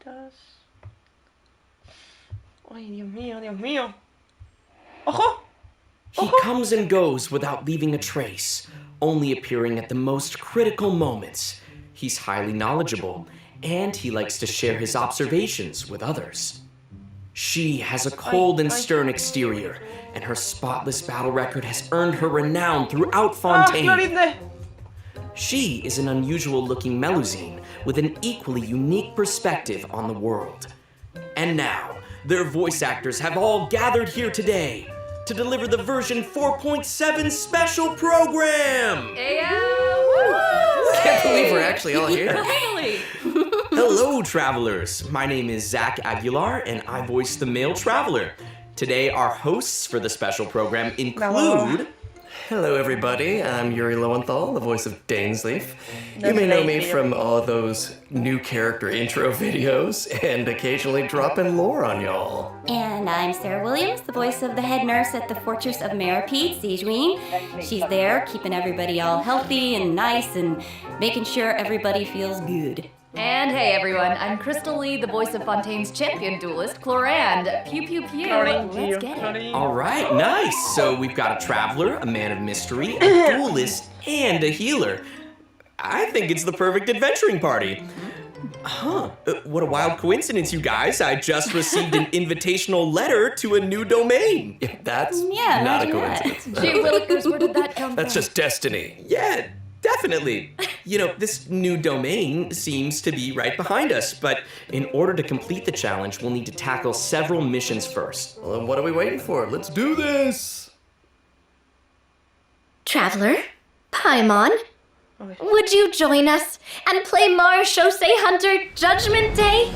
Cositas. Ay, Dios mío, Dios mío. ¡Ojo! He comes and goes without leaving a trace, only appearing at the most critical moments. He's highly knowledgeable, and he likes to share his observations with others. She has a cold and stern exterior, and her spotless battle record has earned her renown throughout Fontaine. She is an unusual-looking Melusine with an equally unique perspective on the world. And now, their voice actors have all gathered here today to deliver the version 4.7 special program! I can't believe we're actually all here. Hello, travelers. My name is Zach Aguilar, and I voice the male traveler. Today, our hosts for the special program include... Hello, everybody. I'm Yuri Lowenthal, the voice of Dainsleif. You may know me from all those new character intro videos and occasionally dropping lore on y'all. And I'm Sarah Williams, the voice of the head nurse at the Fortress of Maripede, Siegeween. She's there keeping everybody all healthy and nice and making sure everybody feels good. And hey everyone, I'm Crystal Lee, the voice of Fontaine's champion duelist, Clorand. Pew pew pew. Let's get it. All right, nice. So we've got a traveler, a man of mystery, a duelist, and a healer. I think it's the perfect adventuring party. Huh, what a wild coincidence, you guys. I just received an invitational letter to a new domain. That's not a coincidence. Gee willikers, where did that come from? That's just destiny. Yeah, definitely. You know, this new domain seems to be right behind us, but in order to complete the challenge, we'll need to tackle several missions first. Well, then what are we waiting for? Let's do this! Traveler, Paimon, would you join us and play Marechaussee Hunter Judgment Day?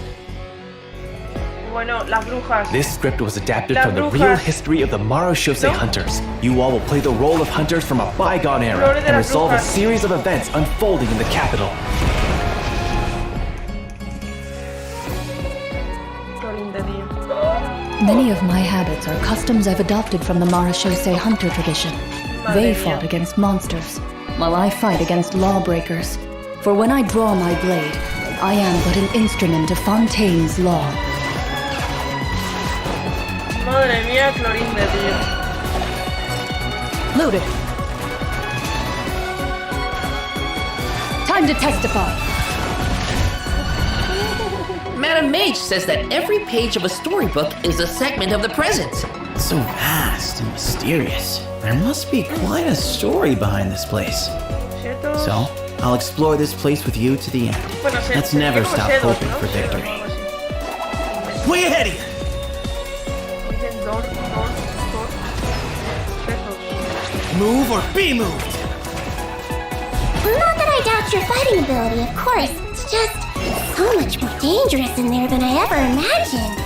Bueno, las brujas. This script was adapted from the real history of the Marechaussee Hunters. You all will play the role of hunters from a bygone era and resolve a series of events unfolding in the capital. Many of my habits are customs I've adopted from the Marechaussee Hunter tradition. They fought against monsters, while I fight against lawbreakers. For when I draw my blade, I am but an instrument of Fontaine's law. Madre mía, Clorinde, tío. Loaded. Time to testify. Madam Mage says that every page of a storybook is a segment of the present. It's so vast and mysterious. There must be quite a story behind this place. So, I'll explore this place with you to the end. Let's never stop hoping for victory. Way ahead of you! Move or be moved! Not that I doubt your fighting ability, of course. It's just so much more dangerous in there than I ever imagined.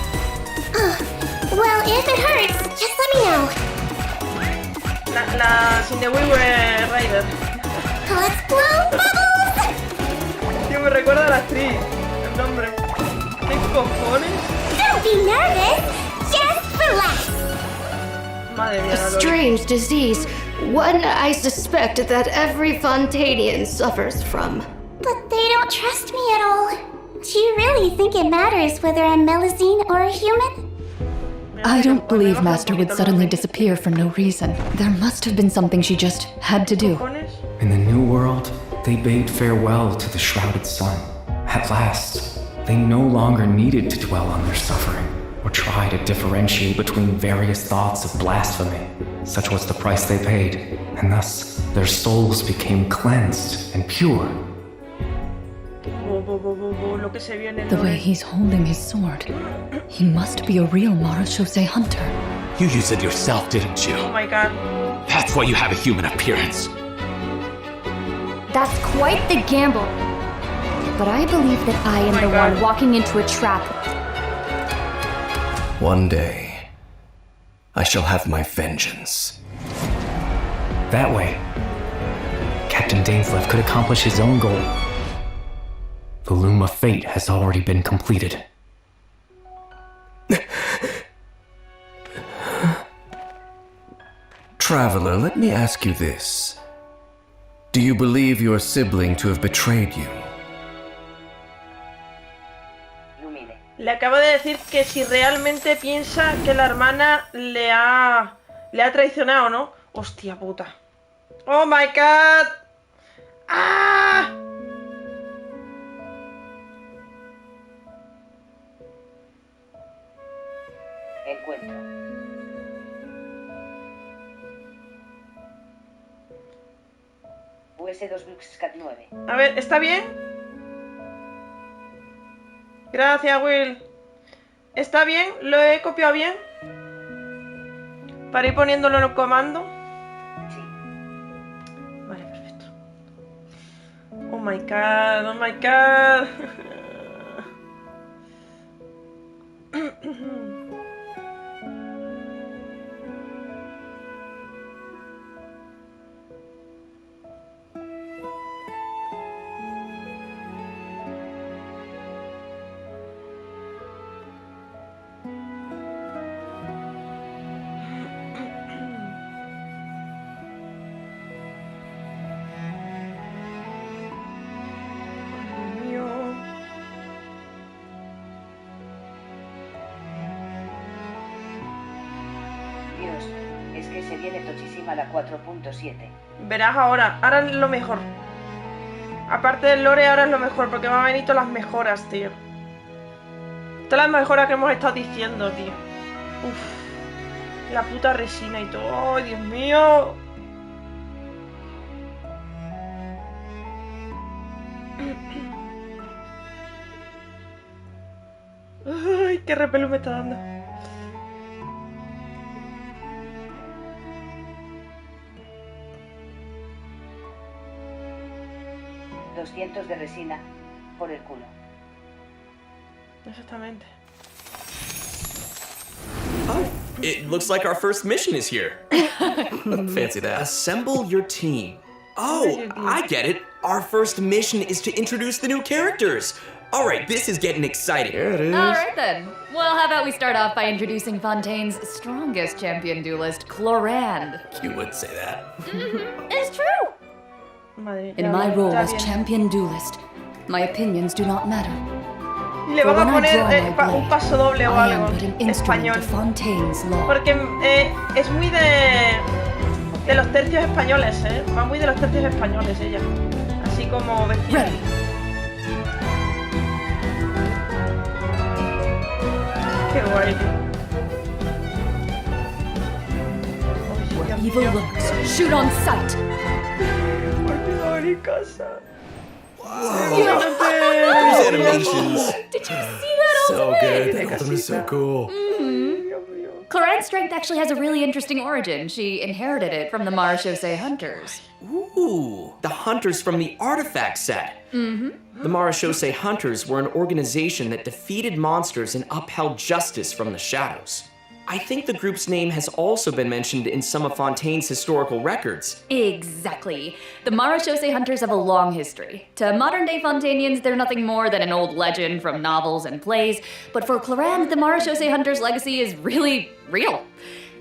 Well, if it hurts, just let me know. La Cinderweaver Rider. Let's blow bubbles! Tío, me recuerda a la actriz. El nombre. ¿Qué cojones? Don't be nervous! Just relax! Madre mía, A strange disease. One I suspect that every Fontainian suffers from. But they don't trust me at all. Do you really think it matters whether I'm Melusine or a human? I don't believe Master would suddenly disappear for no reason. There must have been something she just had to do. In the new world, they bade farewell to the shrouded sun. At last, they no longer needed to dwell on their suffering or try to differentiate between various thoughts of blasphemy. Such was the price they paid, and thus their souls became cleansed and pure. The way he's holding his sword, he must be a real Marechaussee Hunter. You used it yourself, didn't you? Oh my god. That's why you have a human appearance. That's quite the gamble. But I believe that I am the one walking into a trap. One day, I shall have my vengeance. That way, Captain Dainsleif could accomplish his own goal. The loom of fate has already been completed. Traveler, let me ask you this. Do you believe your sibling to have betrayed you? Le acabo de decir que si realmente piensa que la hermana le ha traicionado, ¿no? Hostia puta. Oh my god. ¡Ah! Encuentro. US2 Bluxcat 9. A ver, ¿está bien? Gracias, Will. ¿Está bien? ¿Lo he copiado bien? Para ir poniéndolo en el comando. Sí. Vale, perfecto. Oh my god, oh my god. Dios, es que se viene tochísima la 4.7. Verás ahora es lo mejor. Aparte del lore, ahora es lo mejor, porque me han venido todas las mejoras, tío. Todas las mejoras que hemos estado diciendo, tío. Uf. La puta resina y todo. ¡Ay, Dios mío! Ay, qué repelús me está dando. $200 de resina por el culo. Exactamente. Oh, it looks like our first mission is here. Fancy that. Assemble your team. Oh, I get it. Our first mission is to introduce the new characters. All right, this is getting exciting. Here it is. All right then. Well, how about we start off by introducing Fontaine's strongest champion duelist, Clorand. You would say that. It's true. Madre, In my role as champion duelist, my opinions do not matter. Le For vamos a when I draw poner my un paso doble blade, o I algo am but an instrument español. of Fontaine's law. Porque es muy de los tercios españoles, ¿eh? Va muy de los tercios españoles ella. Así como vestida. Ready. Qué guay, tío. Where evil lurks, shoot on sight. Mi casa. Those animations. Did you see that So ultimate? good. That ultimate is so cool. Clorand's strength actually has a really interesting origin. She inherited it from the Marechaussee Hunters. Ooh, the hunters from the artifact set. The Marechaussee Hunters were an organization that defeated monsters and upheld justice from the shadows. I think the group's name has also been mentioned in some of Fontaine's historical records. Exactly. The Marechaussee Hunters have a long history. To modern-day Fontainians, they're nothing more than an old legend from novels and plays, but for Clorand, the Marechaussee Hunters' legacy is really real.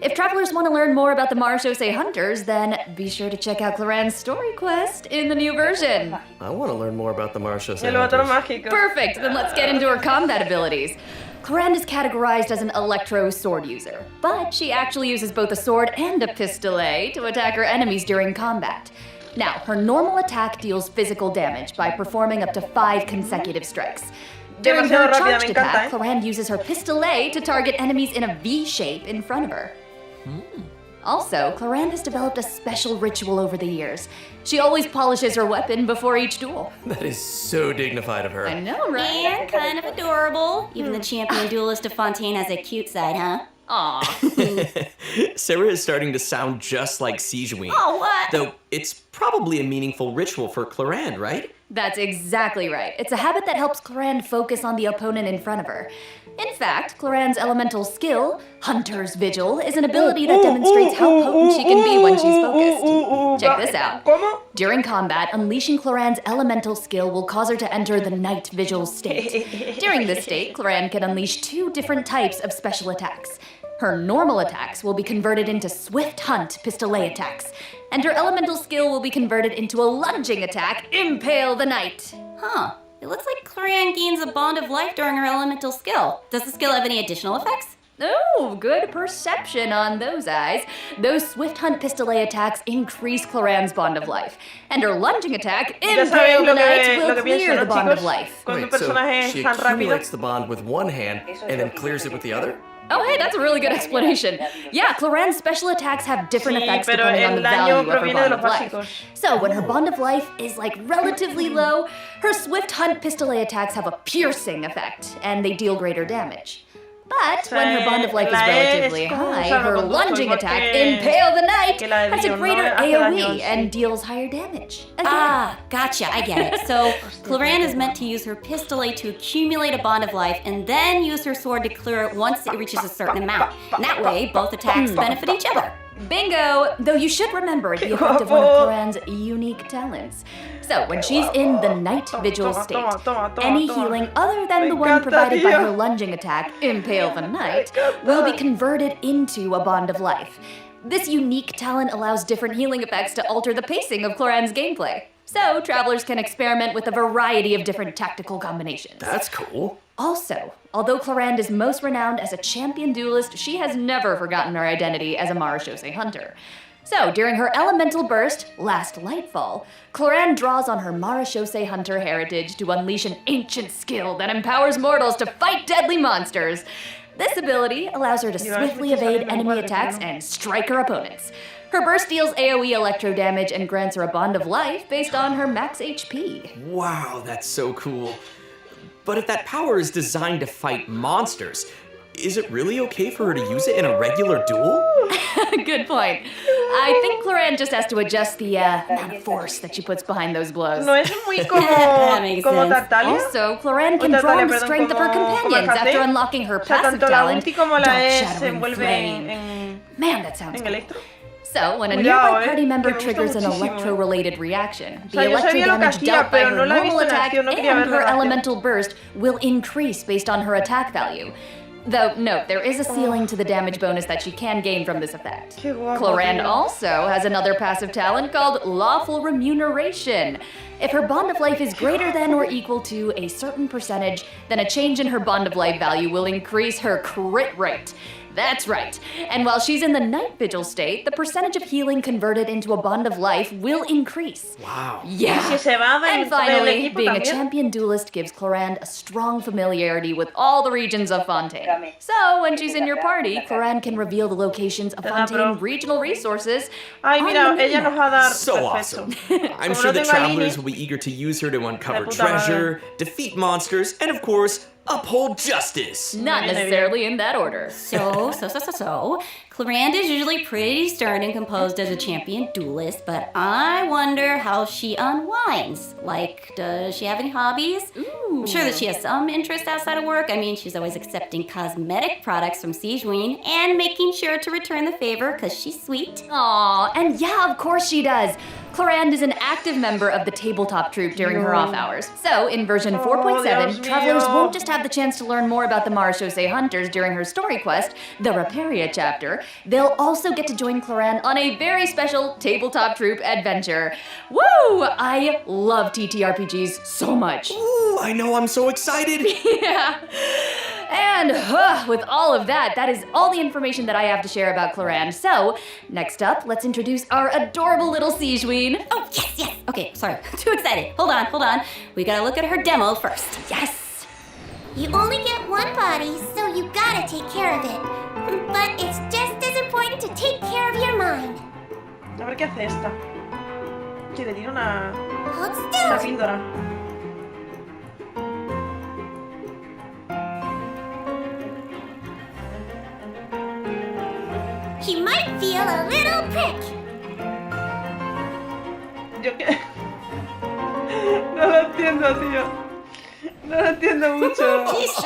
If travelers want to learn more about the Marechaussee Hunters, then be sure to check out Clorand's story quest in the new version. I want to learn more about the Marechaussee El otro Hunters. mágico. Perfect, then let's get into her combat abilities. Clorand is categorized as an electro sword user, but she actually uses both a sword and a pistolet to attack her enemies during combat. Now, her normal attack deals physical damage by performing up to 5 consecutive strikes. During her Demasiado rápida, charged me encanta, attack, ¿eh? Clorand uses her pistolet to target enemies in a V shape in front of her. Also, Clorand has developed a special ritual over the years. She always polishes her weapon before each duel. That is so dignified of her. I know, right? And kind of adorable. Even the champion duelist of Fontaine has a cute side, huh? Aw. Sarah is starting to sound just like Sijuin. Oh, what? Though it's probably a meaningful ritual for Clorand, right? That's exactly right. It's a habit that helps Clorand focus on the opponent in front of her. In fact, Clorand's elemental skill, Hunter's Vigil, is an ability that demonstrates how potent she can be when she's focused. Check this out. ¿Cómo? During combat, unleashing Clorand's elemental skill will cause her to enter the Night Vigil state. During this state, Clorand can unleash 2 different types of special attacks. Her normal attacks will be converted into Swift Hunt pistolet attacks, and her elemental skill will be converted into a lunging attack, Impale the Knight. Huh. It looks like Cloran gains a bond of life during her elemental skill. Does the skill have any additional effects? Oh, good perception on those eyes. Those swift hunt pistolet attacks increase Cloran's bond of life, and her lunging attack impale the knight will clear the bond of life. Wait, so she accumulates the bond with one hand and then clears it with the other? Oh, hey, that's a really good explanation. Yeah, Cloran's special attacks have different effects depending on the value of her bond of life. So when her bond of life is like relatively low, her swift hunt pistolet attacks have a piercing effect, and they deal greater damage. But when her bond of life is relatively high, her lunging attack, Impale the Knight, has a greater AoE and deals higher damage. Ah, gotcha, I get it. So, Cloran is meant to use her pistolet to accumulate a bond of life and then use her sword to clear it once it reaches a certain amount. And that way, both attacks benefit each other. Bingo! Though you should remember the effect of one of Cloran's unique talents. So, when she's in the night vigil state, any healing other than the one provided by her lunging attack, Impale the Knight, will be converted into a bond of life. This unique talent allows different healing effects to alter the pacing of Cloran's gameplay. So, travelers can experiment with a variety of different tactical combinations. That's cool. Also, although Cloran is most renowned as a champion duelist, she has never forgotten her identity as a Marechaussee hunter. So, during her elemental burst, Last Lightfall, Cloran draws on her Marechaussee hunter heritage to unleash an ancient skill that empowers mortals to fight deadly monsters. This ability allows her to swiftly evade enemy attacks and strike her opponents. Her burst deals AoE electro damage and grants her a bond of life based on her max HP. Wow, that's so cool. But if that power is designed to fight monsters, is it really okay for her to use it in a regular duel? Good point. I think Cloran just has to adjust the amount of force that she puts behind those blows. No es muy como Tartaglia. Also, Cloran can draw the strength of her companions after unlocking her passive talent, Dark Shattering Flame. Man, that sounds cool. So, when a nearby party member triggers an electro-related reaction, the electro damage dealt by her normal attack and her elemental burst will increase based on her attack value. Though, note, there is a ceiling to the damage bonus that she can gain from this effect. Cloran also has another passive talent called Lawful Remuneration. If her bond of life is greater than or equal to a certain percentage, then a change in her bond of life value will increase her crit rate. That's right. And while she's in the night vigil state, the percentage of healing converted into a bond of life will increase. Wow. Yeah. And finally, being a champion duelist gives Cloran a strong familiarity with all the regions of Fontaine. So, when she's in your party, Cloran can reveal the locations of Fontaine regional resources. So awesome. I'm sure the travelers will be eager to use her to uncover treasure, defeat monsters, and of course, uphold justice. Not necessarily in that order. So, Cloran is usually pretty stern and composed as a champion duelist, but I wonder how she unwinds. Like, does she have any hobbies? Ooh. I'm sure that she has some interest outside of work. I mean, she's always accepting cosmetic products from Sigewinne and making sure to return the favor because she's sweet. Aw, and yeah, of course she does. Cloran is an active member of the tabletop troupe during her off hours. So, in version 4.7, travelers won't just have the chance to learn more about the Marechaussee hunters during her story quest, the Reparia chapter, they'll also get to join Cloran on a very special tabletop troupe adventure. Woo! I love TTRPGs so much. Ooh, I know, I'm so excited. Yeah. And with all of that, that is all the information that I have to share about Cloran. So, next up, let's introduce our adorable little Sigewinne. Oh, yes. Okay, sorry, too excited. Hold on. We gotta look at her demo first. Yes. You only get one body, so you gotta take care of it. But it's just as important to take care of your mind. A ver qué hace esta. Que le tiro una Hold still. píldora. He might feel a little prick. Yo qué. No lo entiendo, tío. No lo entiendo mucho. She's so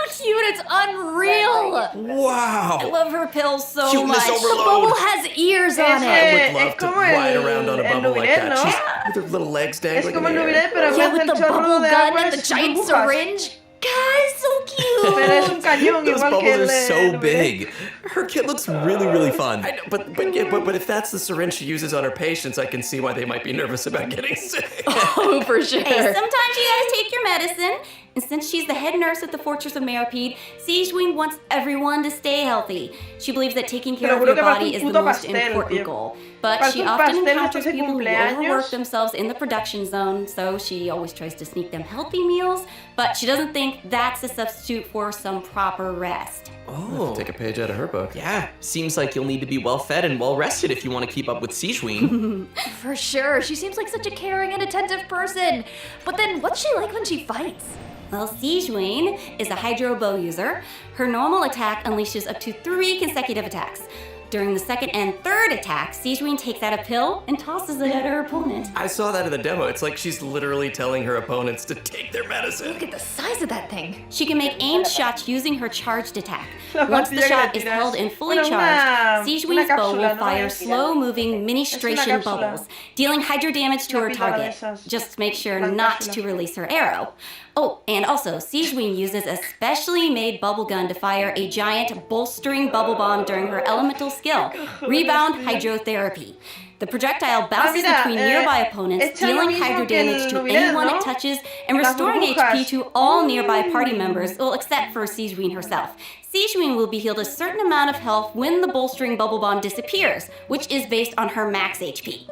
cute, it's unreal. Wow. I love her pills so Cuteness much. overload. The bubble has ears on it. I would love to ride around on a bubble like that. ¿no? She's with her little legs dangling Es como in el the nubilet, air. pero en Yeah, vez with del the chorro bubble de gun agua and the es giant burbujas. syringe. Guys, so cute. Pero es un cañón, Those igual que bubbles are so el big. Her kit looks really, really fun. I know, but if that's the syringe she uses on her patients, I can see why they might be nervous about getting sick. Oh, for sure. Hey, sometimes you gotta take your medicine. And since she's the head nurse at the Fortress of Meripede, Sigewinne wants everyone to stay healthy. She believes that taking care of your body is the most important goal. But she often encounters people who overwork themselves in the production zone, so she always tries to sneak them healthy meals, but she doesn't think that's a substitute for some proper rest. Oh. Take a page out of her book. Yeah, seems like you'll need to be well-fed and well-rested if you want to keep up with Sigewinne. For sure, she seems like such a caring and attentive person. But then what's she like when she fights? Well, Sigewinne is a hydro bow user. Her normal attack unleashes up to 3 consecutive attacks. During the second and third attack, Sigewinne takes out a pill and tosses it at her opponent. I saw that in the demo. It's like she's literally telling her opponents to take their medicine. Look at the size of that thing. She can make aimed shots using her charged attack. Once the shot is held and fully charged, Sigewinne's bow will fire slow-moving ministration bubbles, dealing hydro damage to her target. Just make sure not to release her arrow. Oh, and also, Sigewinne uses a specially made bubble gun to fire a giant bolstering bubble bomb during her elemental skill, Rebound Hydrotherapy. The projectile bounces between nearby opponents, dealing hydro damage to anyone it touches and restoring HP to all nearby party members, well, except for Sigewinne herself. Sigewinne will be healed a certain amount of health when the bolstering bubble bomb disappears, which is based on her max HP.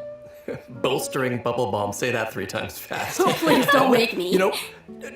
Bolstering bubble bomb. Say that 3 times fast. Oh, please don't make me. You know,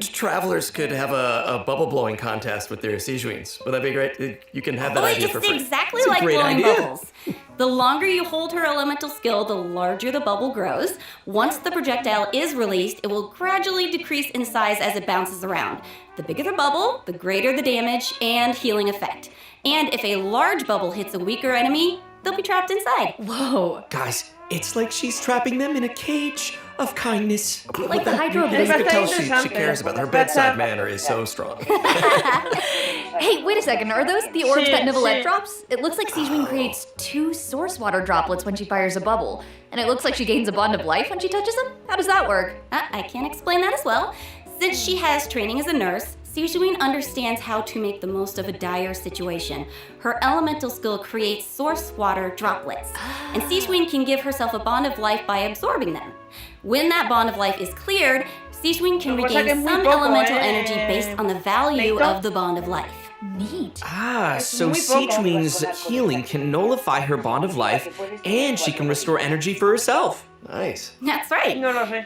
travelers could have a bubble blowing contest with their Sigewinnes. Would that be great? You can have that idea for free. It's exactly like blowing bubbles. The longer you hold her elemental skill, the larger the bubble grows. Once the projectile is released, it will gradually decrease in size as it bounces around. The bigger the bubble, the greater the damage and healing effect. And if a large bubble hits a weaker enemy, they'll be trapped inside. Whoa. Guys, it's like she's trapping them in a cage of kindness. Like the hydro You can tell she cares about her bedside manner is so strong. Hey, wait a second. Are those the orbs that Nivelette drops? It looks like Sigewinne creates 2 source water droplets when she fires a bubble. And it looks like she gains a bond of life when she touches them? How does that work? I can explain that as well. Since she has training as a nurse, Sigewinne understands how to make the most of a dire situation. Her elemental skill creates source water droplets, and Sigewinne can give herself a bond of life by absorbing them. When that bond of life is cleared, Sigewinne can regain some elemental energy based on the value of the bond of life. Neat. So Sigewinne's healing can nullify her bond of life, and she can restore energy for herself. Nice. That's right.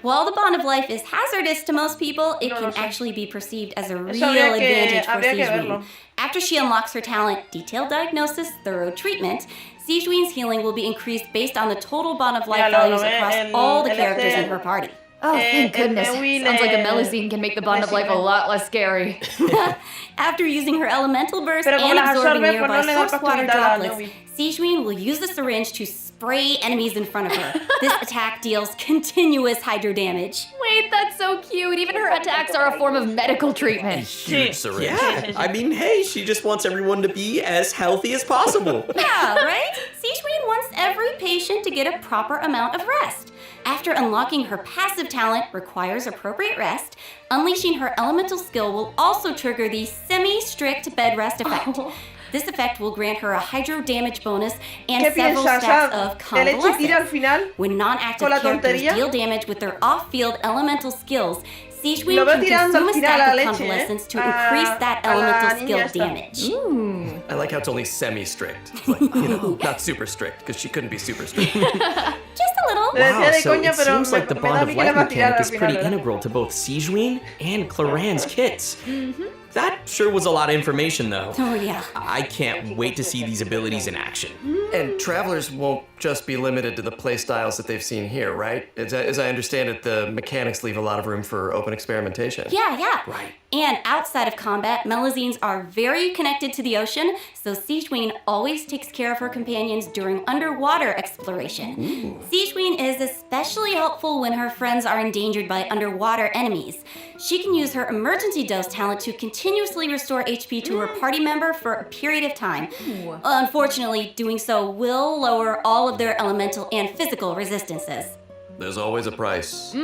While the bond of life is hazardous to most people, it can actually be perceived as a real advantage for Sigewinne. After she unlocks her talent, Detailed Diagnosis, Thorough Treatment, Sigewinne's healing will be increased based on the total bond of life values across all the characters in her party. Oh, thank goodness. Sounds like a Melusine can make the bond of life a lot less scary. After using her elemental burst and absorbing nearby source water droplets, Sigewinne will use the syringe to spray enemies in front of her. This attack deals continuous hydro damage. Wait, that's so cute. Even her attacks are a form of medical treatment. Huge syringe. Yeah, I mean, hey, she just wants everyone to be as healthy as possible. Yeah, right? Sigewinne wants every patient to get a proper amount of rest. After unlocking her passive talent requires appropriate rest, unleashing her elemental skill will also trigger the semi-strict bed rest effect. This effect will grant her a hydro damage bonus and several stacks of convalescence. When non-active characters deal damage with their off-field elemental skills, Sigewinne can consume a stack of convalescence to increase that elemental skill damage. I like how it's only semi-strict. Like, you know, not super strict, because she couldn't be super strict. Just a little. Wow, so it seems like the bond of life mechanic is pretty integral to both Sigewinne and Claran's kits. That sure was a lot of information, though. Oh, yeah. I can't wait to see these abilities in action. And travelers won't just be limited to the playstyles that they've seen here, right? As I understand it, the mechanics leave a lot of room for open experimentation. Yeah. Right. And outside of combat, Melusines are very connected to the ocean, so Sigewinne always takes care of her companions during underwater exploration. Sigewinne is especially helpful when her friends are endangered by underwater enemies. She can use her emergency dose talent to continuously restore HP to her party member for a period of time. Unfortunately, doing so will lower all of their elemental and physical resistances. there's always a price.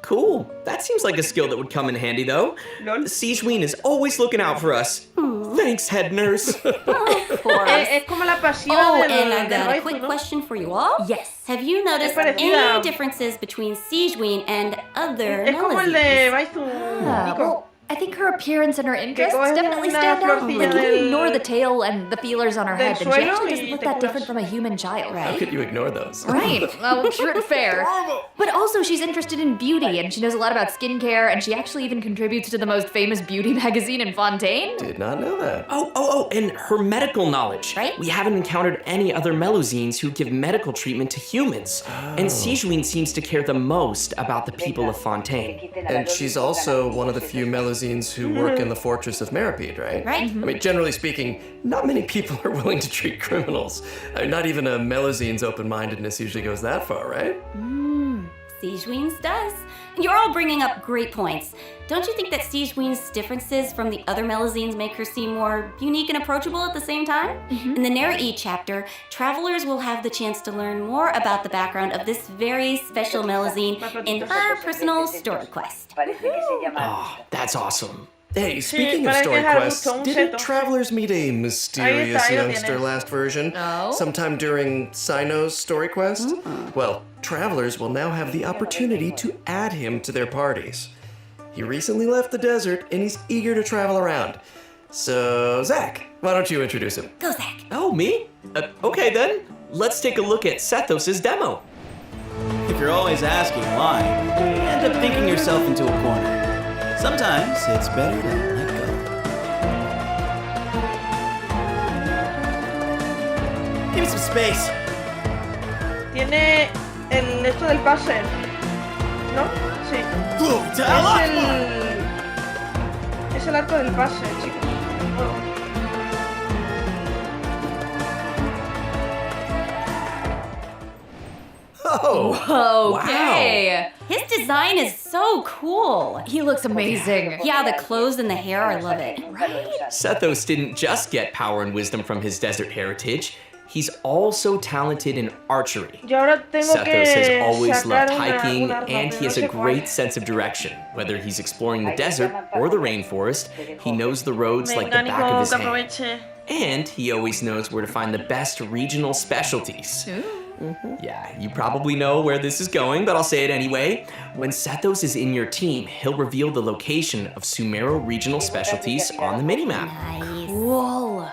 Cool. That seems like a skill that would come in handy, though. Sigewinne is always looking out for us. Thanks, head nurse. Of course. Es como la pasiva del and I've got a waifu, quick ¿no? question for you all. Yes. Have you noticed any differences between Sigewinne and other Es como el de Waifu, Nico. Well, I think her appearance and her interests coges definitely una stand out. florcilla Like, if you del- ignore the tail and the feelers on her del head, then she suelo actually y doesn't look te that curas. different from a human child, How right? could you ignore those? Right. Well, sure, fair. But also, she's interested in beauty, and she knows a lot about skincare, and she actually even contributes to the most famous beauty magazine in Fontaine. Did not know that. Oh, and her medical knowledge. Right. We haven't encountered any other Melusines who give medical treatment to humans. And Sigewinne seems to care the most about the people of Fontaine. And she's also one of the few Melusines who work in the fortress of Meripede, right? Right. I mean, generally speaking, not many people are willing to treat criminals. I mean, not even a Melusine's open-mindedness usually goes that far, right? Sigewinne's does. You're all bringing up great points. Don't you think that Sigewinne's differences from the other Melusines make her seem more unique and approachable at the same time? In the Neri chapter, travelers will have the chance to learn more about the background of this very special Melusine in her personal story quest. Oh, that's awesome. Hey, speaking of para story que Haru quests, tome un didn't seto. travelers meet a mysterious Ahí lo youngster tienes. last version? No. Sometime during Sino's story quest? Well, travelers will now have the opportunity to add him to their parties. He recently left the desert and he's eager to travel around. So, Zach, why don't you introduce him? Go, Zach. Oh, me? Okay then. Let's take a look at Sethos' demo. If you're always asking why, you end up thinking yourself into a corner. Sometimes it's better to let go. Give me some space. Tiene el esto del pase, ¿no? Sí. Es el arco del pase, chicos. Oh! Okay. His design is so cool. He looks amazing. Yeah, the clothes and the hair, I love it. Sethos didn't just get power and wisdom from his desert heritage. He's also talented in archery. Yo ahora tengo Sethos has que always loved sacar hiking, un arma, and pero he has no a sé cuál. great sense of direction. Whether he's exploring the desert or the rainforest, he knows the roads like the Venga, back of Nico, his que hand. aproveche. And he always knows where to find the best regional specialties. Yeah, you probably know where this is going, but I'll say it anyway. When Sethos is in your team, he'll reveal the location of Sumeru regional specialties on the minimap. Nice. Whoa.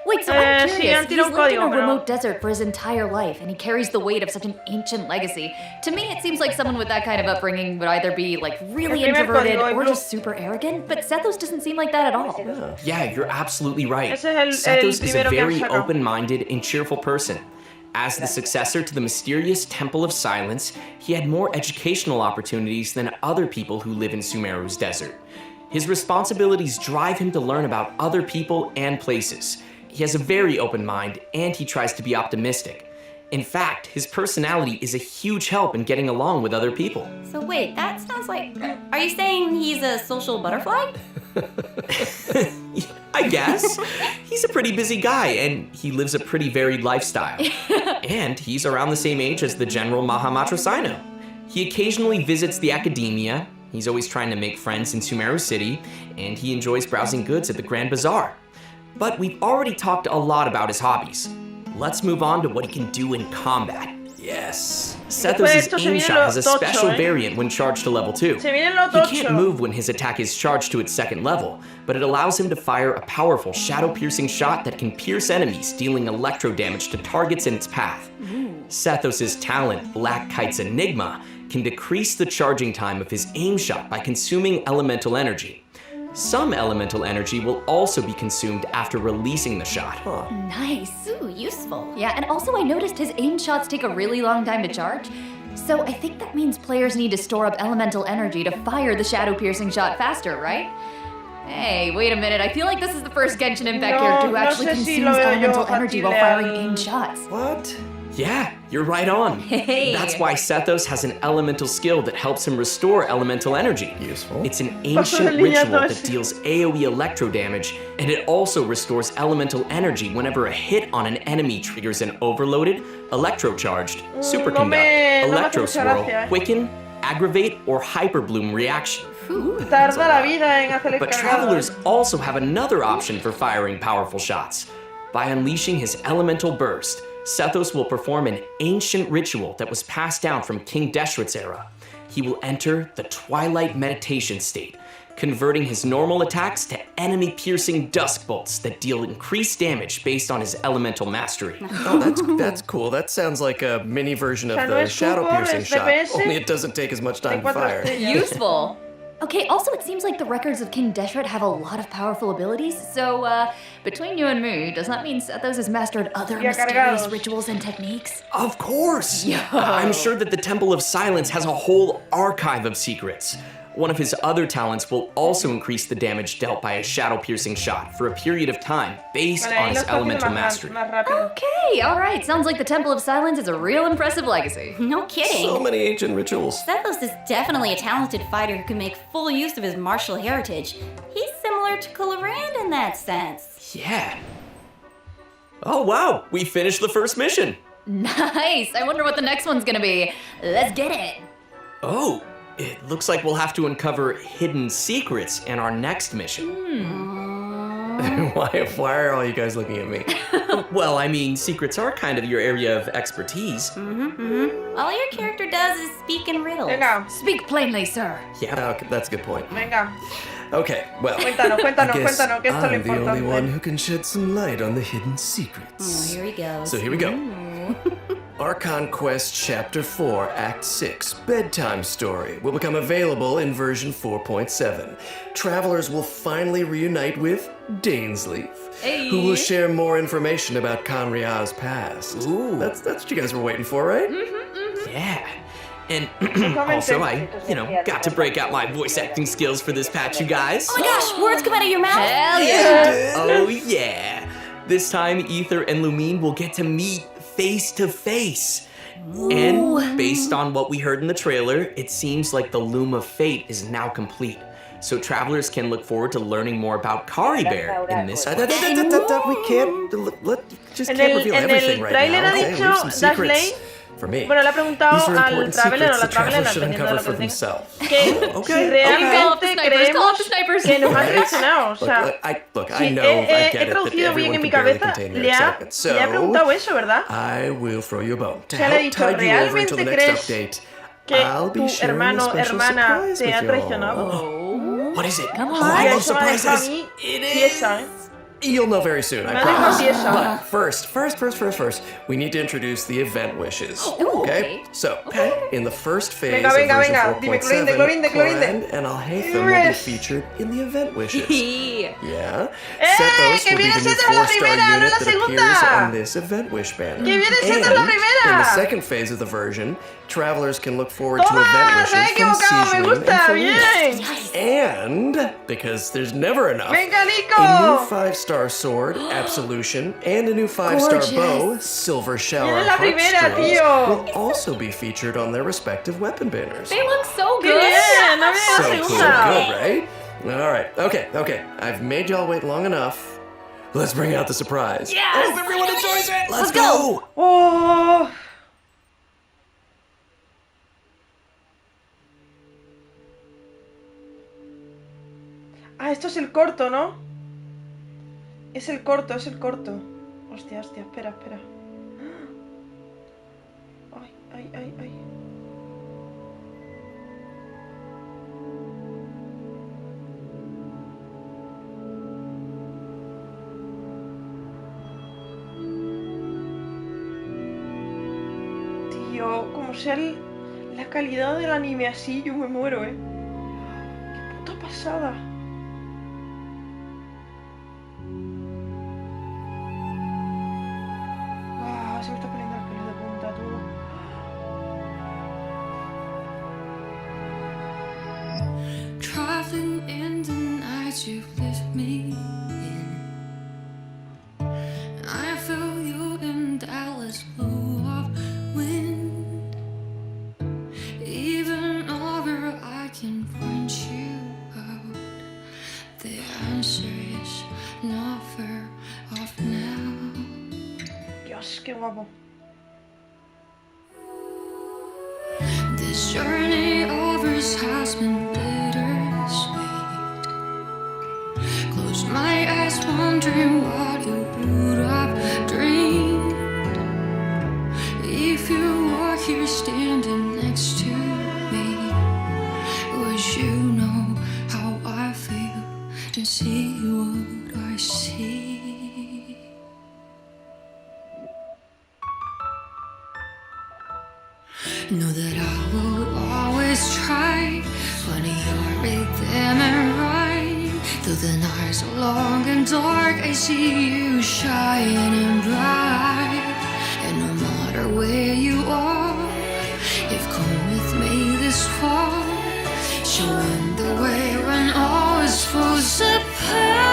Wait, so I'm Sí, curious. han He's tirado un lived in a código, pero- remote desert for his entire life, and he carries the weight of such an ancient legacy. To me, it seems like someone with that kind of upbringing would either be, like, really El primer introverted código, el or blue. just super arrogant, but Sethos doesn't seem like that at all. Yeah, you're absolutely right. Ese es el Sethos is a primero que han very sacado. open-minded and cheerful person. As the successor to the mysterious Temple of Silence, he had more educational opportunities than other people who live in Sumeru's desert. His responsibilities drive him to learn about other people and places. He has a very open mind, and he tries to be optimistic. In fact, his personality is a huge help in getting along with other people. So wait, that sounds like... Are you saying he's a social butterfly? I guess. He's a pretty busy guy, and he lives a pretty varied lifestyle. And he's around the same age as the General Mahamatra Sino. He occasionally visits the academia, he's always trying to make friends in Sumeru City, and he enjoys browsing goods at the Grand Bazaar. But we've already talked a lot about his hobbies. Let's move on to what he can do in combat. Yes. Sethos' esto se aim viene shot lo has a tocho, special eh. variant when charged to level 2. Se viene lo He can't tocho. move when his attack is charged to its second level, but it allows him to fire a powerful shadow-piercing shot that can pierce enemies, dealing electro damage to targets in its path. Sethos' talent, Black Kite's Enigma, can decrease the charging time of his aim shot by consuming elemental energy. Some elemental energy will also be consumed after releasing the shot. Nice. Ooh, useful. Yeah, and also I noticed his aim shots take a really long time to charge. So I think that means players need to store up elemental energy to fire the shadow-piercing shot faster, right? Hey, wait a minute. I feel like this is the first Genshin Impact character who actually sé si consumes lo veo yo elemental energy while firing factible. aimed shots. What? Yeah, you're right on. Hey. That's why Sethos has an elemental skill that helps him restore elemental energy. Useful. It's an ancient ritual that deals AoE electro damage, and it also restores elemental energy whenever a hit on an enemy triggers an overloaded, electrocharged, superconduct, electro swirl, quicken, aggravate, or hyperbloom reaction. Tarda la vida en hacer el But cargado. travelers also have another option for firing powerful shots. By unleashing his elemental burst, Sethos will perform an ancient ritual that was passed down from King Deshret's era. He will enter the Twilight Meditation state, converting his normal attacks to enemy-piercing dusk bolts that deal increased damage based on his elemental mastery. Oh, that's cool. That sounds like a mini version of the shadow-piercing shot, only it doesn't take as much time to fire. Useful. Okay, also it seems like the records of King Deshret have a lot of powerful abilities, so between you and me, does that mean Sethos has mastered other mysterious rituals and techniques? Of course! Yo. I'm sure that the Temple of Silence has a whole archive of secrets. One of his other talents will also increase the damage dealt by a shadow-piercing shot for a period of time based on his elemental mastery. Okay, alright, sounds like the Temple of Silence is a real impressive legacy. No kidding. So many ancient rituals. Sethos is definitely a talented fighter who can make full use of his martial heritage. He's similar to Clorand in that sense. Yeah. Oh wow, we finished the first mission. Nice, I wonder what the next one's gonna be. Let's get it. Oh, it looks like we'll have to uncover hidden secrets in our next mission. Why are all you guys looking at me? Well, I mean, secrets are kind of your area of expertise. All your character does is speak in riddles. Venga, Speak plainly, sir. Yeah, okay, that's a good point. venga. Okay, well, Cuéntanos, I guess cuéntanos, que esto es lo I'm the only importante. one who can shed some light on the hidden secrets. Oh, here he goes. So here we go. Archon Quest Chapter 4, Act 6, Bedtime Story will become available in version 4.7. Travelers will finally reunite with Dainsleif, who will share more information about Conria's past. Ooh. That's what you guys were waiting for, right? Yeah. And also, I, got to break out my voice acting skills for this patch, you guys. Oh my gosh, words come out of your mouth. Hell yeah. Oh yeah. This time, Ether and Lumine will get to meet face to face. And based on what we heard in the trailer, it seems like the Loom of Fate is now complete. So travelers can look forward to learning more about Kari Bear in this one. We can't, just can't reveal everything right now. En el tráiler ha dicho Dashlane. For me. Bueno, le ha preguntado These are al important traveler o secrets la that travelers traveler, should dependiendo de uncover lo for que tenga. themselves. Que Okay. si realmente creemos que nos han traicionado. O sea, Look, si I know, I get he it, that traducido bien everyone en mi can barely cabeza, contain their le ha excitement. preguntado eso, ¿verdad? I will throw you a bone. To Se le ha help dicho, tide you over until the ¿realmente next crees update, que I'll be tu sharing a hermano, special hermana surprise te ha with traicionado? y'all. What is it? Come Oh, on. I Y love eso me ha dejado a surprises. mí It tiesa, ¿eh? You'll know very soon, I Me ha dejado promise. tiesa. But first, we need to introduce the event wishes. Okay? So, in the first phase Venga, venga, of version venga. Dime, 4.7, Clorinde. Clorinde and Alhaitham will be Yes. featured in the event wishes. Yeah? ¡Eh! Sethos ¡Que will be viene the new siendo la 4-star primera, no unit la that appears segunda! on this event wish banner. ¡Que viene siendo la And primera! in the second phase of the version, travelers can look forward to ¡Toma! event ¡Se ha wishes from equivocado! ¡Me Siegling gusta! and Felina. ¡Bien! And, because there's never enough, ¡Venga, a new Nico! 5-star sword, Absolution, and a new 5-star bow, Silver Shower Viene la primera, Heartstrings, tío. will also be featured on their respective weapon banners. They look so ¡Qué good. bien! ¡No So me cool, gusta! good, right? Alright, okay. I've made y'all wait long enough. Let's bring out the surprise. Yes! I hope everyone enjoys it! Let's go! ¡Oh! Ah, esto es el corto, ¿no? Es el corto. Hostia, espera. Ay. Tío, como sea la calidad del anime así, yo me muero, ¿eh? ¡Qué puta pasada! ¡Ah! Se me está poniendo los pelos de punta todo. Traveling in the night you left me in. I feel you in Dallas, blew up guapo. This journey overs has been bittersweet. Close my eyes, wondering what you would have dreamed if you were here standing next to me. Would you know how I feel and see what I see? Know that I will always try, funny your rhythm and rhyme. Though the nights are long and dark, I see you shining bright. And no matter where you are, you've come with me this far, showing the way when all is falls apart.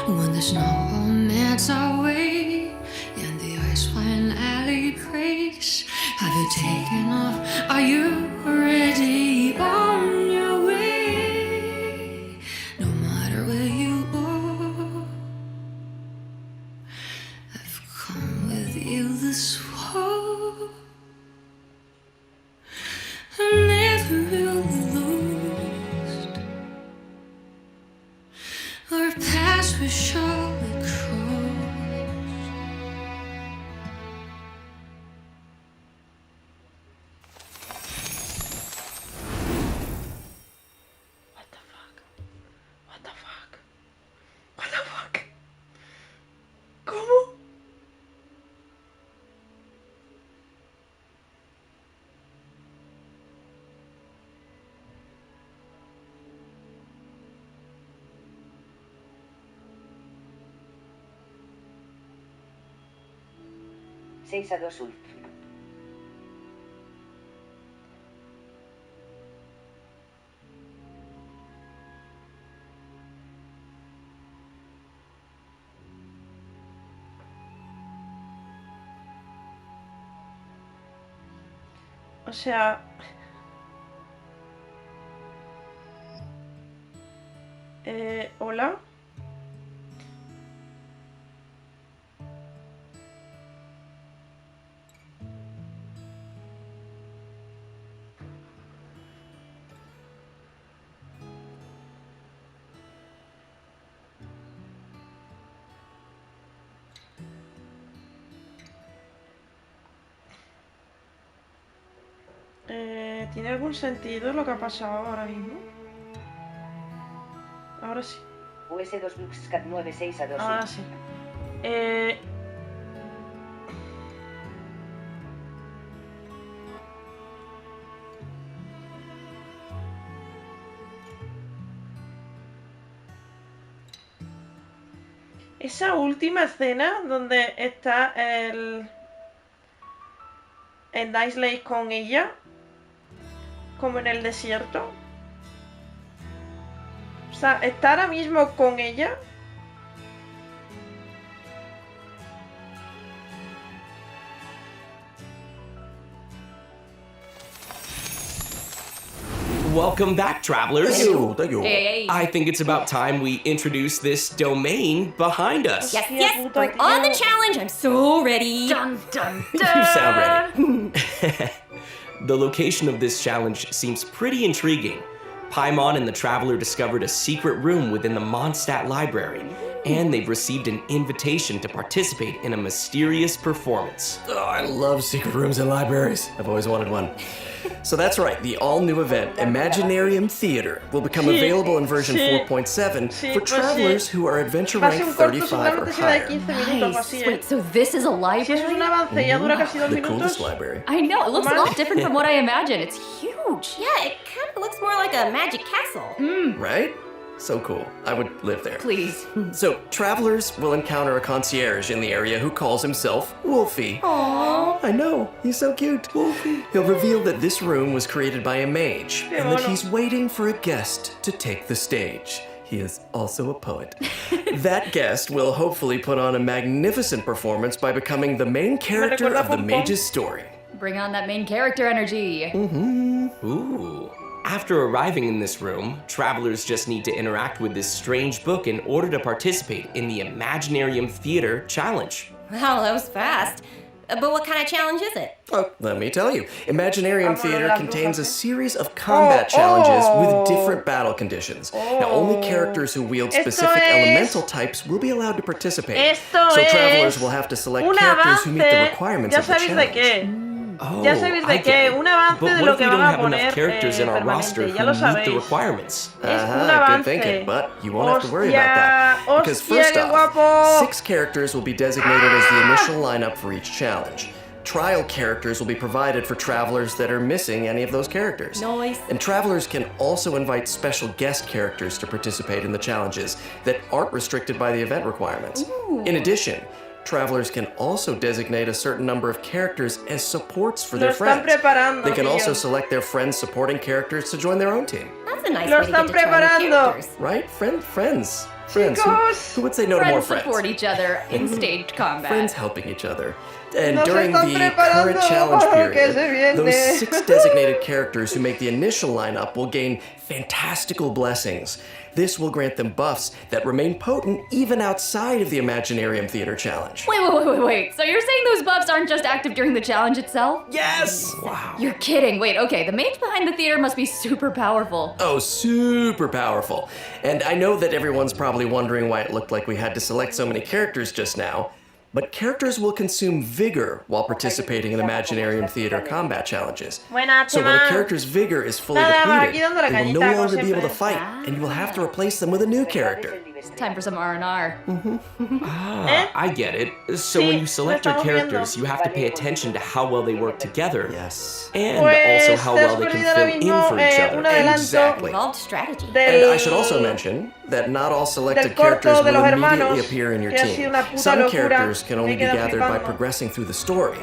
When the snow melts away and the ice finally breaks, have you taken off? Are you already on your way? No matter where you are, I've come with you this far. I'm never really lost. Our paths will surely cross. What the fuck? What the fuck? What the fuck? ¿Cómo? Seis a 2 Ulf. O sea... ¿Hola? ¿Tiene algún sentido lo que ha pasado ahora mismo? Ahora sí. US2 Luxcat 96 a 2. Ahora sí. Esa última escena donde está el Daisley con ella, como en el desierto. O sea, está ahora mismo con ella. Welcome back, travelers. Thank you. Hey. I think it's about time we introduce this domain behind us. Yes, yes, bring on the challenge. I'm so ready. Dun dun You dun. sound ready. The location of this challenge seems pretty intriguing. Paimon and the Traveler discovered a secret room within the Mondstadt Library, and they've received an invitation to participate in a mysterious performance. Oh, I love secret rooms in libraries. I've always wanted one. So that's right, the all-new event, Imaginarium Theater, will become available in version 4.7 for travelers who are adventure rank 35 or higher. Nice. Wait, so this is a library? Si es un avance, ya dura casi 2 The coolest minutos. library. I know, it looks a lot different from what I imagined. It's huge. Yeah, it kind of looks more like a magic castle. Right? So cool. I would live there. Please. So, travelers will encounter a concierge in the area who calls himself Wolfie. Aww. I know, he's so cute. Wolfie. He'll reveal that this room was created by a mage, and that he's waiting for a guest to take the stage. He is also a poet. That guest will hopefully put on a magnificent performance by becoming the main character of the mage's story. Bring on that main character energy. Ooh. After arriving in this room, travelers just need to interact with this strange book in order to participate in the Imaginarium Theater Challenge. Wow, that was fast. But what kind of challenge is it? Oh, let me tell you. Imaginarium Theater contains a series of combat challenges with different battle conditions. Now, only characters who wield specific elemental types will be allowed to participate. So travelers will have to select characters who meet the requirements of the challenge. Ya sabéis de qué, un avance de lo que van a poner characters in our roster permanente, ya lo who meet the sabéis. requirements. Es un avance. Good thinking, but you won't have to worry about that. Because first off, 6 characters will be designated as the initial lineup for each challenge. Trial characters will be provided for travelers that are missing any of those characters. Nice. And travelers can also invite special guest characters to participate in the challenges that aren't restricted by the event requirements. Ooh. In addition, travelers can also designate a certain number of characters as supports for their friends. They can also select their friends' supporting characters to join their own team. That's a nice way to get to try new characters. Right? Friends. Who would say no to more friends? Support each other in staged combat. Friends helping each other. And during the current challenge period, those 6 designated characters who make the initial lineup will gain fantastical blessings. This will grant them buffs that remain potent even outside of the Imaginarium Theater Challenge. Wait. So you're saying those buffs aren't just active during the challenge itself? Yes! Wow. You're kidding. Wait, okay, the mage behind the theater must be super powerful. Oh, super powerful. And I know that everyone's probably wondering why it looked like we had to select so many characters just now. But characters will consume vigor while participating in Imaginarium Theater combat challenges. So when a character's vigor is fully depleted, they will no longer be able to fight, and you will have to replace them with a new character. Time for some R&R. I get it. So when you select your characters, you have to pay attention to how well they work together. Yes. And also how well they can fill in for each other. Exactly. Involved strategy. And I should also mention that not all selected characters will immediately appear in your team. Some characters can only be gathered by progressing through the story.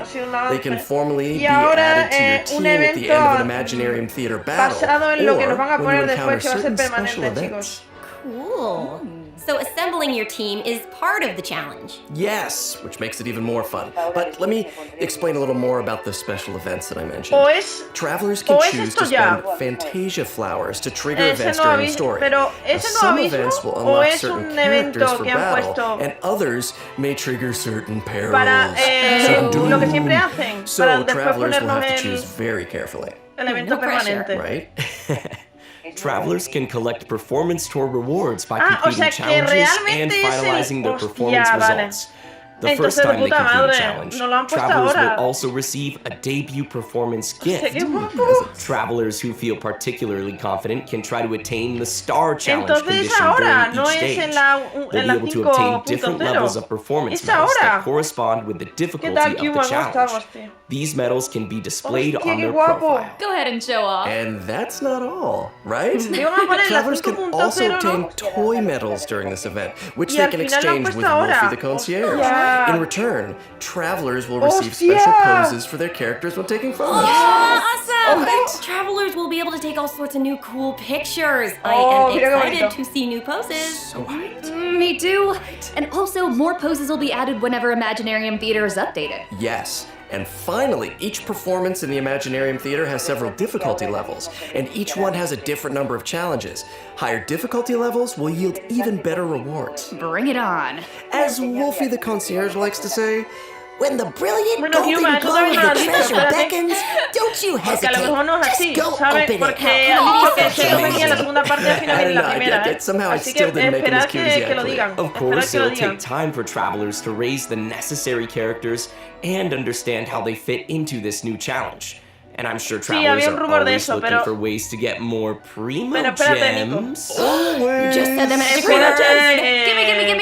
They can formally be added to your team at the end of an Imaginarium Theater battle, or when you encounter certain special events. Cool. So assembling your team is part of the challenge. Yes, which makes it even more fun. But let me explain a little more about the special events that I mentioned. Travelers can choose to spend Fantasia flowers to trigger events during the story. Some events will unlock certain characters for battle, and others may trigger certain perils. So travelers will have to choose very carefully. No pressure. Right? Travelers can collect performance tour rewards by completing challenges and finalizing their performance results. The first time they complete a challenge, travelers will also receive a debut performance gift. Travelers who feel particularly confident can try to attain the Star Challenge condition during each stage. They'll be able to obtain different levels of performance medals that correspond with the difficulty of the challenge. These medals can be displayed on their profile. Go ahead and show off. And that's not all, right? Travelers can also obtain toy medals during this event, which they can exchange with Wolfie the Concierge. In return, travelers will receive special poses for their characters when taking photos. Awesome! Travelers will be able to take all sorts of new cool pictures. I am excited to see new poses. So hyped. Me too. And also, more poses will be added whenever Imaginarium Theater is updated. Yes. And finally, each performance in the Imaginarium Theater has several difficulty levels, and each one has a different number of challenges. Higher difficulty levels will yield even better rewards. Bring it on. As Wolfie the Concierge likes to say, when the brilliant golden glow of the treasure beckons, don't you hesitate, just go open it. Somehow I still didn't make it as cute as yet. Of course, it'll take time for travelers to raise the necessary characters and understand how they fit into this new challenge. And I'm sure travelers are always looking for ways to get more primo gems. Just said the magic primo gems.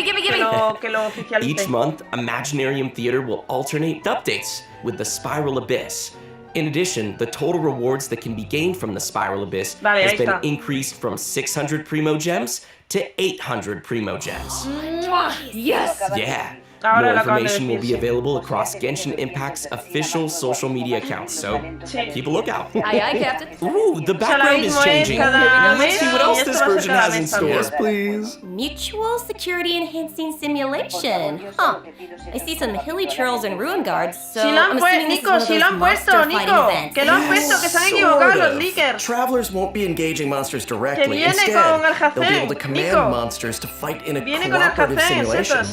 Gimme. Each month, Imaginarium Theater will alternate updates with the Spiral Abyss. In addition, the total rewards that can be gained from the Spiral Abyss has been increased from 600 Primo Gems to 800 Primo Gems. Yes! Yeah. More information will be available across Genshin Impact's official social media accounts, so keep a lookout. Aye, aye, Captain. Ooh, the background is changing. Let's see what else this version has in store. Yes, please. Mutual security enhancing simulation. Huh. I see some hilly churls and ruin guards, so I'm assuming this is one of those monster fighting events. Que lo han puesto, que se han equivocado los leakers. Travelers won't be engaging monsters directly. Instead, they'll be able to command monsters to fight in a cooperative simulation.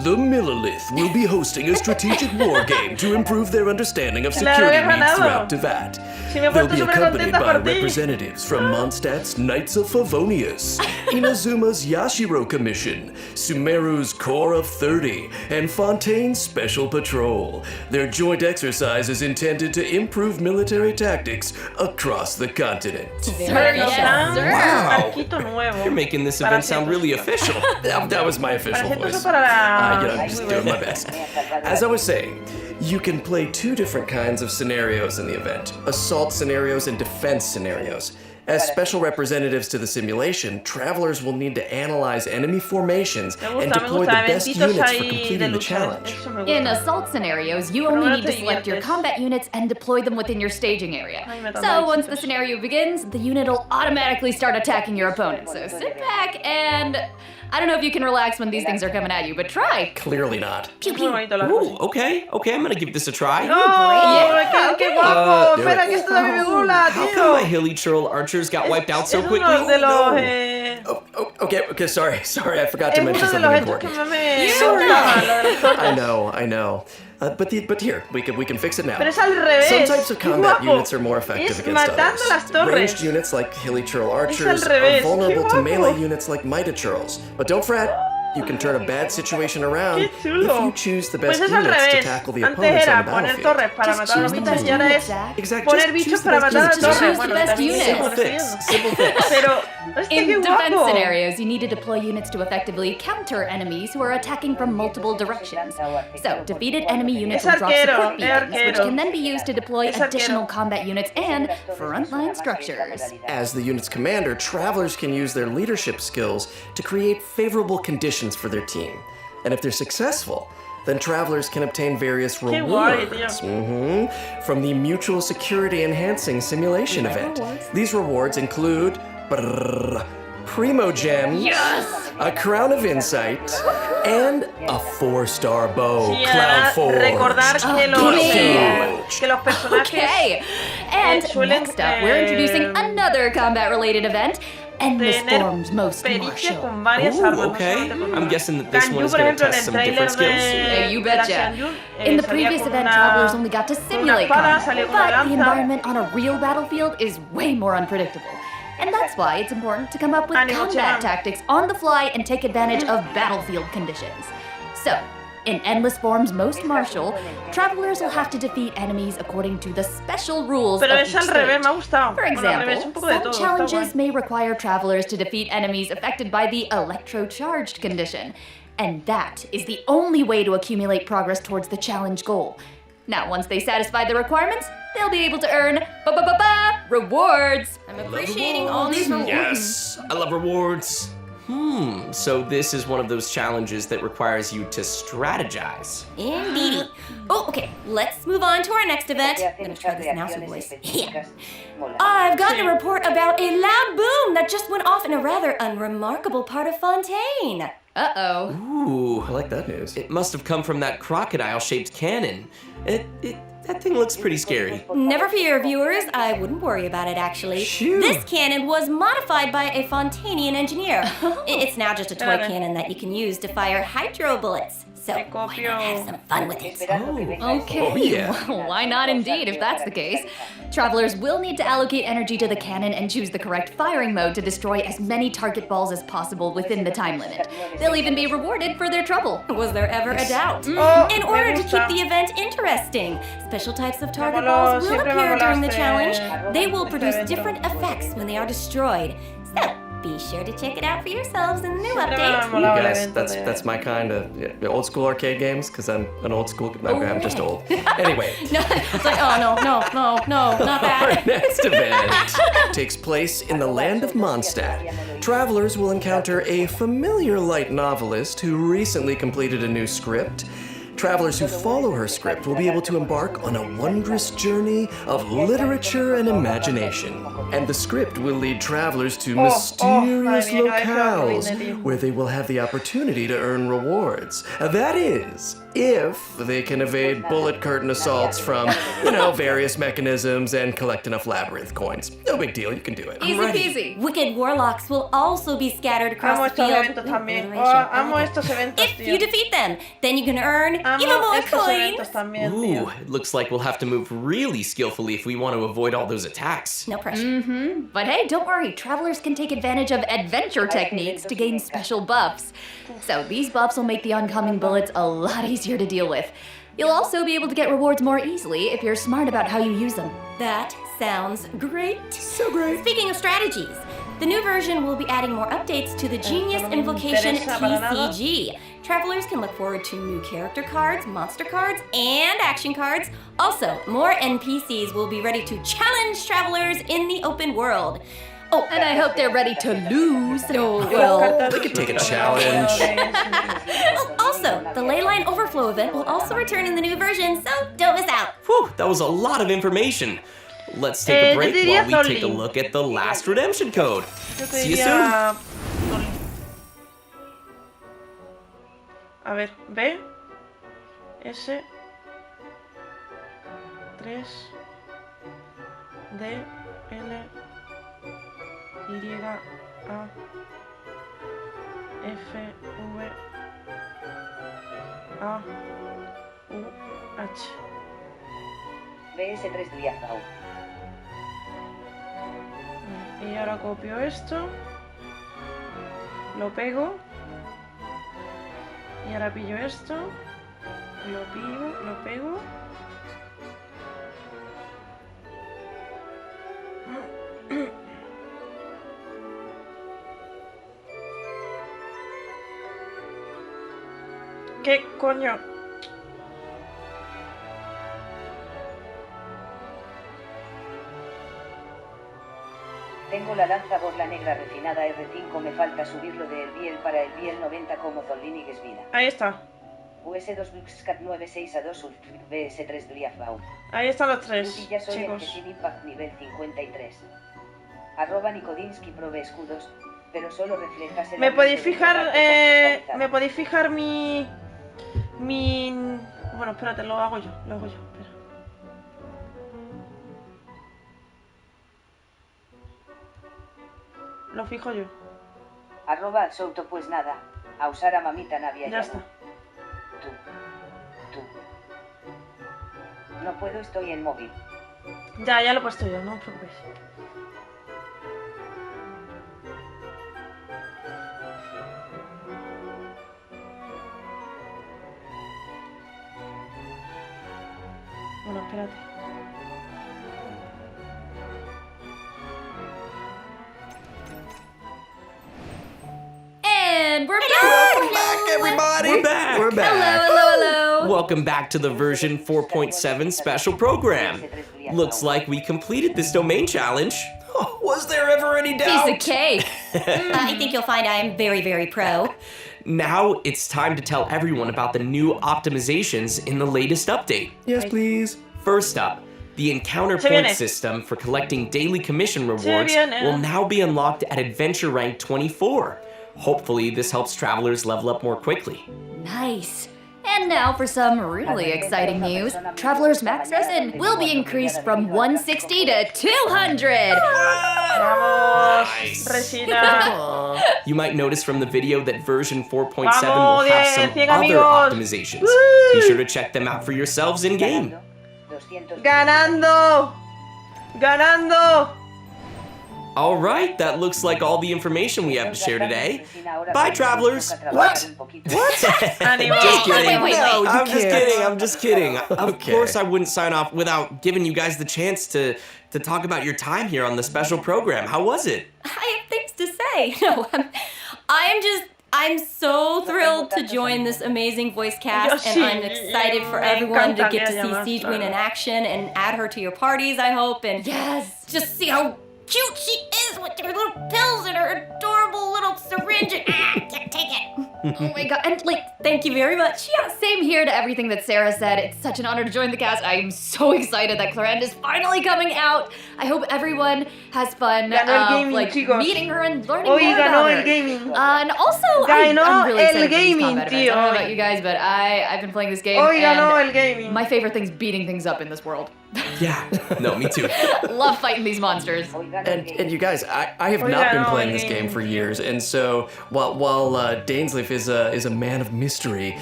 The Millilith will be hosting a strategic war game to improve their understanding of security needs throughout Tevat. They'll be accompanied by representatives from Mondstadt's Knights of Favonius, Inazuma's Yashiro Commission, Sumeru's Corps of 30, and Fontaine's Special Patrol. Their joint exercise is intended to improve military tactics across the continent. Wow! You're making this event sound really official. That was my official voice. I'm just doing my best. As I was saying, you can play two different kinds of scenarios in the event: assault scenarios and defense scenarios. As special representatives to the simulation, travelers will need to analyze enemy formations and deploy the best units for completing the challenge. In assault scenarios, you only need to select your combat units and deploy them within your staging area. So once the scenario begins, the unit will automatically start attacking your opponent. So sit back and... I don't know if you can relax when these things are coming at you, but try. Clearly not. Ooh, okay, I'm gonna give this a try. ¡Qué guapo! Espera, que esto también me gusta, How come my hilly churl archers got wiped out so quickly? Okay, sorry, I forgot to mention something important. I know. But here, we can fix it now. Pero es al revés. Some types of combat units are more effective against others. Ranged units like hilly churl archers are vulnerable to melee units like mighty churls. But don't fret, you can turn a bad situation around if you choose the best units to tackle the opponents on the battlefield. Just choose the best units. Exactly. Poner bichos para matar a torres. Choose the best units. Simple fix. Pero in defense scenarios, you need to deploy units to effectively counter enemies who are attacking from multiple directions. So, defeated enemy units will drop support beacons, which can then be used to deploy additional combat units and frontline structures. As the unit's commander, travelers can use their leadership skills to create favorable conditions for their team. And if they're successful, then travelers can obtain various rewards from the Mutual Security Enhancing Simulation event. These rewards include Primo Gems, a Crown of Insight, and a 4-star bow, Cloud Forge. Recordar que los personajes Okay, and next up, we're introducing another combat-related event, Endless Storm's Most Martial. Ooh, okay. I'm guessing that this one is going to test some different skills. Yeah, you betcha. In the previous event, travelers only got to simulate combat, but the environment on a real battlefield is way more unpredictable. And that's why it's important to come up with combat tactics on the fly and take advantage of battlefield conditions. So, in Endless Form's Most Martial, travelers will have to defeat enemies according to the special rules of each stage. For example, some challenges may require travelers to defeat enemies affected by the electro-charged condition. And that is the only way to accumulate progress towards the challenge goal. Now, once they satisfy the requirements, they'll be able to earn rewards. I'm appreciating all these rewards. Yes, I love rewards. So this is one of those challenges that requires you to strategize. Indeedy. Oh, okay, let's move on to our next event. I'm gonna try this mouse voice. I've gotten a report about a loud boom that just went off in a rather unremarkable part of Fontaine. Uh-oh. Ooh, I like that news. It must have come from that crocodile-shaped cannon. That thing looks pretty scary. Never fear, viewers. I wouldn't worry about it, actually. Shoo. This cannon was modified by a Fontanian engineer. It's now just a toy cannon that you can use to fire hydro bullets. So why not have some fun with it? Okay, well, why not indeed, if that's the case. Travelers will need to allocate energy to the cannon and choose the correct firing mode to destroy as many target balls as possible within the time limit. They'll even be rewarded for their trouble. Was there ever a doubt? In order to keep the event interesting, special types of target balls will appear during the challenge. They will produce different effects when they are destroyed. So, Be sure to check it out for yourselves in the new Ooh, update. guys, that's my kind of old school arcade games, because I'm an old school. I'm just old. Anyway. No, it's like, oh no, not that. Our next event takes place in the land of Mondstadt. Travelers will encounter a familiar light novelist who recently completed a new script. Travelers who follow her script will be able to embark on a wondrous journey of literature and imagination. And the script will lead travelers to mysterious locales where they will have the opportunity to earn rewards. That is, if they can evade bullet curtain assaults from, various mechanisms and collect enough labyrinth coins. No big deal, you can do it. Easy peasy. Wicked warlocks will also be scattered across the field. If you defeat them, then you can earn even more coins. Ooh, it looks like we'll have to move really skillfully if we want to avoid all those attacks. No pressure. But hey, don't worry, travelers can take advantage of adventure techniques to gain special buffs. So these buffs will make the oncoming bullets a lot easier to deal with. You'll also be able to get rewards more easily if you're smart about how you use them. That sounds great. So great. Speaking of strategies, the new version will be adding more updates to the Genius Invocation TCG. Travelers can look forward to new character cards, monster cards, and action cards. Also, more NPCs will be ready to challenge travelers in the open world. Oh, and I hope they're ready to lose. They could take a challenge. Also, the Leyline Overflow event will also return in the new version, so don't miss out. Whew, that was a lot of information. Let's take a break while we take a look at the last redemption code. See you soon. A ver, B, S, 3, D, L, Y, A, F, V, A, U, H. BS3 días. Y ahora copio esto, lo pego, y ahora pillo esto, lo pego. ¿Qué coño? Tengo la lanza borla negra refinada R5, me falta subirlo del biel para el biel 90 como Zollini Gesvida. Ahí está. US2 Buxcat 96 a 2 BS3 Driafbau. Ahí están los tres, Ya soy chicos. el Genshin Impact nivel 53. @Nikodinsky prove escudos, pero solo reflejas el... ¿Me podéis fijar mi... Bueno, espérate, lo hago yo, espera. Lo fijo yo. @Souto pues nada, a usar a mamita Navia. Ya está. Tú. No puedo, estoy en móvil. Ya lo he puesto yo, no os preocupéis. Bueno, espérate. And we're back! Welcome back, everybody! We're back! Hello! Welcome back to the version 4.7 special program. Looks like we completed this domain challenge. Oh, was there ever any doubt? Piece of cake! I think you'll find I am very, very pro. Now it's time to tell everyone about the new optimizations in the latest update. Yes, please. First up, the encounter point system for collecting daily commission rewards will now be unlocked at adventure rank 24. Hopefully this helps travelers level up more quickly. Nice. And now for some really exciting news. Travelers' max resin will be increased from 160 to 200! Vamos, Resina. You might notice from the video that version 4.7 will have some other optimizations. Be sure to check them out for yourselves in-game. Ganando! All right, that looks like all the information we have to share today. Bye, travelers. What? Just kidding. Wait. No, I'm just kidding. Of course I wouldn't sign off without giving you guys the chance to talk about your time here on the special program. How was it? I have things to say. Hi! No, I'm so thrilled to join this amazing voice cast, and I'm excited for everyone to get to see Siegewin in action and add her to your parties, I hope, and just see how cute she is with her little pills and her adorable little syringe and can't take it. Oh my god, and Thank you very much. Yeah, same here to everything that Sarah said. It's such an honor to join the cast. I'm so excited that Clarande is finally coming out. I hope everyone has fun meeting her and learning more about her. And also, I'm really excited for these combat events. I don't know about you guys, but I've been playing this game, and my favorite thing's beating things up in this world. Yeah, no, me too. Love fighting these monsters. And you guys, I have not been playing this game for years, and so while Dainsleif is a man of mystery,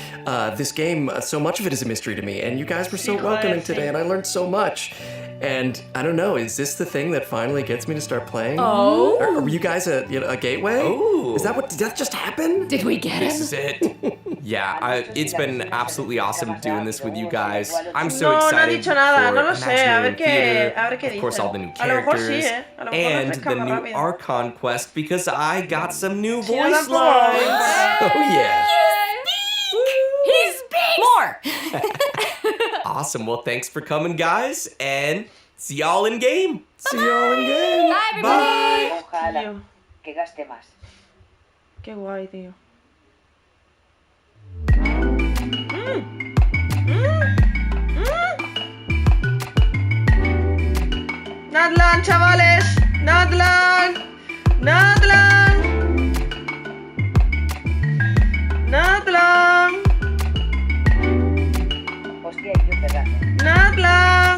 this game, so much of it is a mystery to me, and you guys were so welcoming today, and I learned so much. And I don't know, is this the thing that finally gets me to start playing? Oh. Or were you guys a gateway? Oh. Did that just happen? Did we get This is it. Yeah, it's been absolutely awesome doing this with you guys. I'm so excited No ha dicho nada, for no lo sé, a ver Theater, qué of course, dicen. all the new A lo mejor characters, sí, a lo mejor and refrescan the más new rápido. Archon quest because I got some new Sí, voice tampoco. lines. Oh yeah. He speaks! More! Awesome, well thanks for coming guys, and see y'all in game. See y'all in game. Bye, everybody! Ojalá que gaste más. Qué guay, tío. Natlan, chavales. Natlan. Natlan. Natlan. Hostia, y yo pegando. Natlan.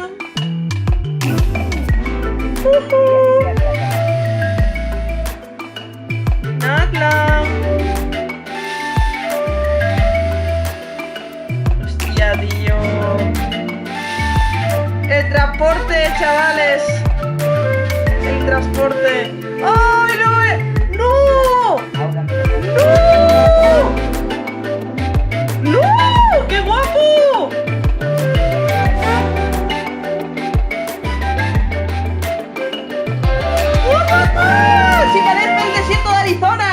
Natlan. Hostia, tío. El transporte, chavales. El transporte. ¡Ay, no! ¡No! ¡No! ¡No! ¡Qué guapo! ¡Sí parece el desierto de Arizona!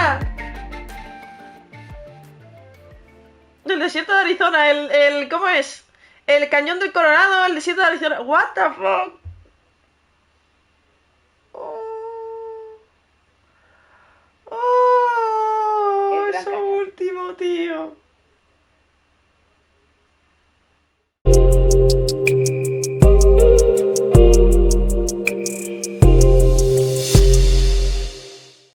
El desierto de Arizona, el ¿cómo es? El cañón del Colorado, el desierto de Arizona. What the fuck? Oh, eso último, tío.